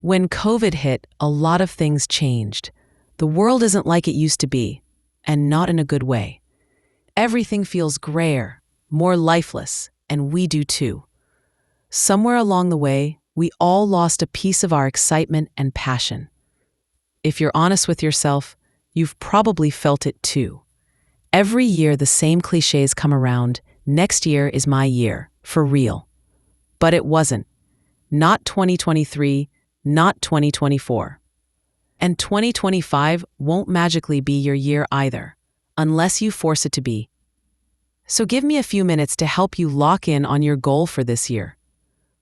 When COVID hit, a lot of things changed. The world isn't like it used to be, and not in a good way. Everything feels grayer, more lifeless, and we do too. Somewhere along the way, we all lost a piece of our excitement and passion. If you're honest with yourself, you've probably felt it too. Every year the same cliches come around, next year is my year, for real. But it wasn't. Not 2023, not 2024. And 2025 won't magically be your year either, unless you force it to be. So give me a few minutes to help you lock in on your goal for this year.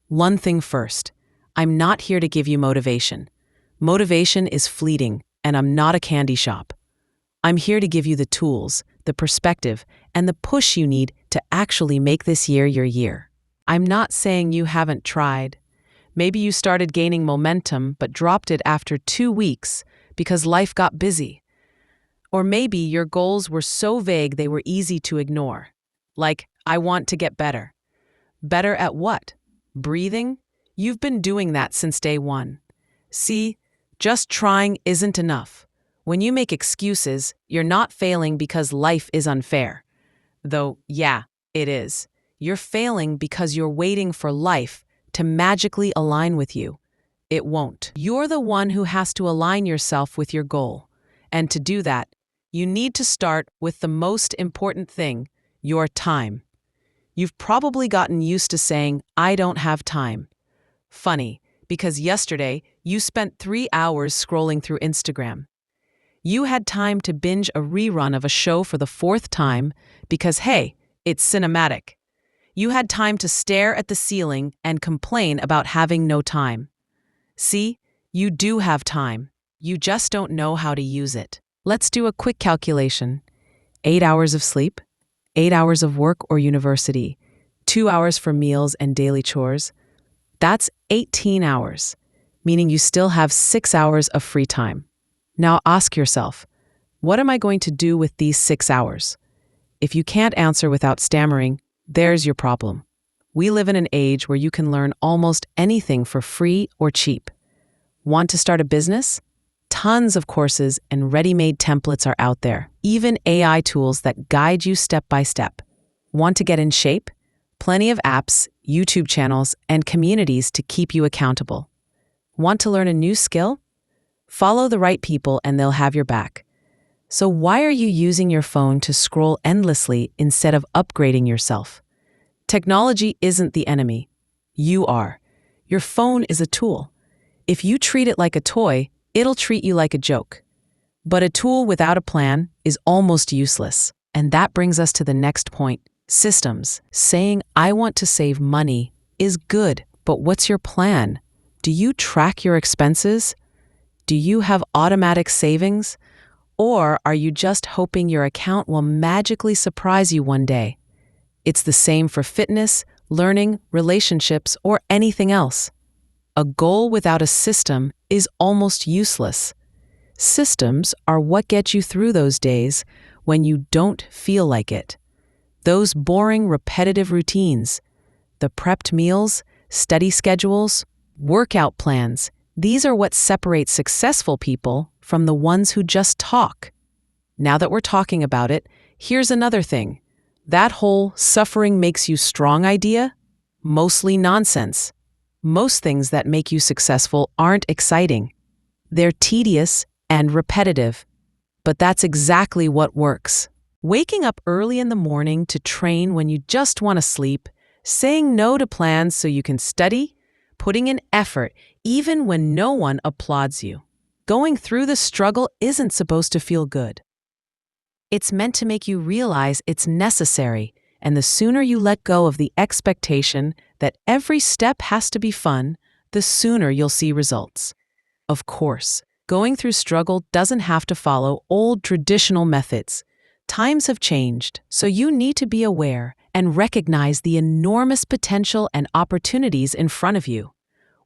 One thing first, I'm not here to give you motivation. Motivation is fleeting, and I'm not a candy shop. I'm here to give you the tools, the perspective, and the push you need to actually make this year your year. I'm not saying you haven't tried. Maybe you started gaining momentum but dropped it after 2 weeks because life got busy. Or maybe your goals were so vague they were easy to ignore. Like, I want to get better. Better at what? Breathing? You've been doing that since day one. See, just trying isn't enough. When you make excuses, you're not failing because life is unfair. Though, yeah, it is. You're failing because you're waiting for life to magically align with you. It won't. You're the one who has to align yourself with your goal. And to do that, you need to start with the most important thing, your time. You've probably gotten used to saying, I don't have time. Funny, because yesterday you spent 3 hours scrolling through Instagram. You had time to binge a rerun of a show for the 4th time because, hey, it's cinematic. You had time to stare at the ceiling and complain about having no time. See, you do have time. You just don't know how to use it. Let's do a quick calculation. 8 hours of sleep, 8 hours of work or university, 2 hours for meals and daily chores. That's 18 hours, meaning you still have 6 hours of free time. Now ask yourself, what am I going to do with these 6 hours? If you can't answer without stammering, there's your problem. We live in an age where you can learn almost anything for free or cheap. Want to start a business? Tons of courses and ready-made templates are out there, even AI tools that guide you step by step. Want to get in shape? Plenty of apps, YouTube channels, and communities to keep you accountable. Want to learn a new skill? Follow the right people and they'll have your back. So why are you using your phone to scroll endlessly instead of upgrading yourself? Technology isn't the enemy. You are. Your phone is a tool. If you treat it like a toy, it'll treat you like a joke. But a tool without a plan is almost useless. And that brings us to the next point, systems. Saying, I want to save money is good, but what's your plan? Do you track your expenses? Do you have automatic savings? Or are you just hoping your account will magically surprise you one day? It's the same for fitness, learning, relationships, or anything else. A goal without a system is almost useless. Systems are what get you through those days when you don't feel like it. Those boring, repetitive routines, the prepped meals, study schedules, workout plans, these are what separate successful people from the ones who just talk. Now that we're talking about it, here's another thing. That whole suffering makes you strong idea? Mostly nonsense. Most things that make you successful aren't exciting. They're tedious and repetitive. But that's exactly what works. Waking up early in the morning to train when you just want to sleep, saying no to plans so you can study, putting in effort even when no one applauds you. Going through the struggle isn't supposed to feel good. It's meant to make you realize it's necessary, and the sooner you let go of the expectation that every step has to be fun, the sooner you'll see results. Of course, going through struggle doesn't have to follow old traditional methods. Times have changed, so you need to be aware and recognize the enormous potential and opportunities in front of you.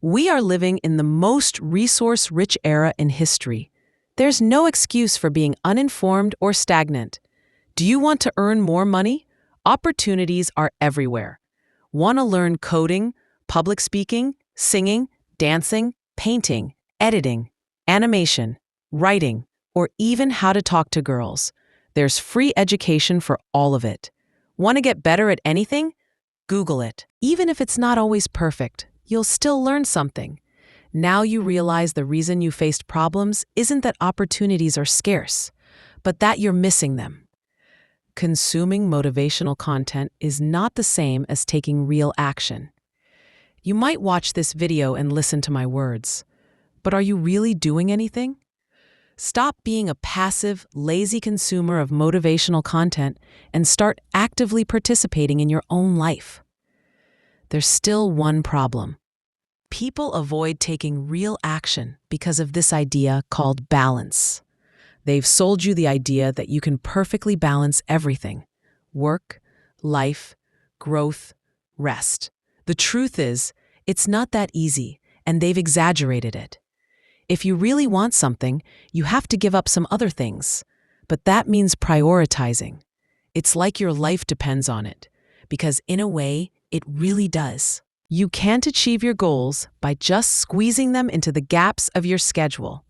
We are living in the most resource-rich era in history. There's no excuse for being uninformed or stagnant. Do you want to earn more money? Opportunities are everywhere. Want to learn coding, public speaking, singing, dancing, painting, editing, animation, writing, or even how to talk to girls. There's free education for all of it. Want to get better at anything? Google it. Even if it's not always perfect, you'll still learn something. Now you realize the reason you faced problems isn't that opportunities are scarce, but that you're missing them. Consuming motivational content is not the same as taking real action. You might watch this video and listen to my words, but are you really doing anything? Stop being a passive, lazy consumer of motivational content and start actively participating in your own life. There's still one problem. People avoid taking real action because of this idea called balance. They've sold you the idea that you can perfectly balance everything: work, life, growth, rest. The truth is, it's not that easy, and they've exaggerated it. If you really want something, you have to give up some other things, but that means prioritizing. It's like your life depends on it, because in a way, it really does. You can't achieve your goals by just squeezing them into the gaps of your schedule.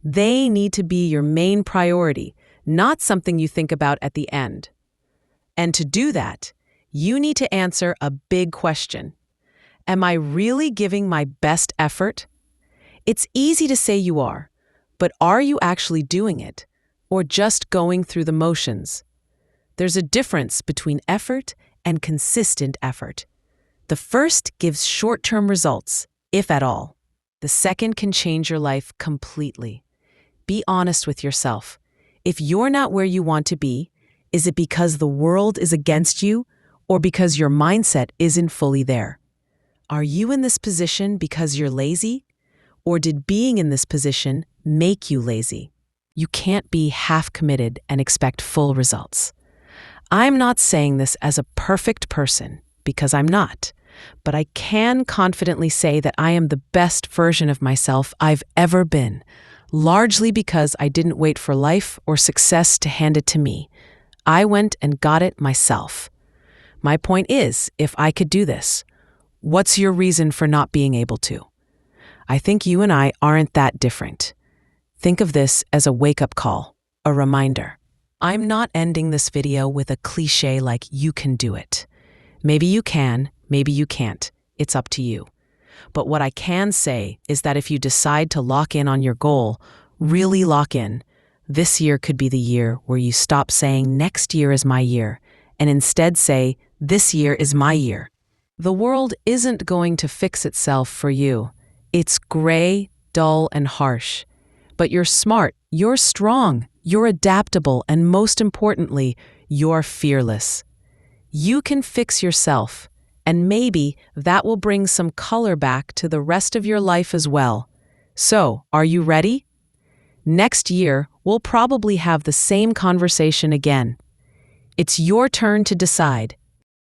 They need to be your main priority, not something you think about at the end. And to do that, you need to answer a big question. Am I really giving my best effort? It's easy to say you are, but are you actually doing it, or just going through the motions? There's a difference between effort and consistent effort. The first gives short-term results, if at all. The second can change your life completely. Be honest with yourself. If you're not where you want to be, is it because the world is against you, or because your mindset isn't fully there? Are you in this position because you're lazy? Or did being in this position make you lazy? You can't be half committed and expect full results. I'm not saying this as a perfect person, because I'm not, but I can confidently say that I am the best version of myself I've ever been, largely because I didn't wait for life or success to hand it to me. I went and got it myself. My point is, if I could do this, what's your reason for not being able to? I think you and I aren't that different. Think of this as a wake-up call, a reminder. I'm not ending this video with a cliche like "you can do it." Maybe you can, maybe you can't. It's up to you. But what I can say is that if you decide to lock in on your goal, really lock in, this year could be the year where you stop saying "next year is my year" and instead say "this year is my year." The world isn't going to fix itself for you. It's gray, dull, and harsh. But you're smart, you're strong, you're adaptable, and most importantly, you're fearless. You can fix yourself, and maybe that will bring some color back to the rest of your life as well. So, are you ready? Next year, we'll probably have the same conversation again. It's your turn to decide.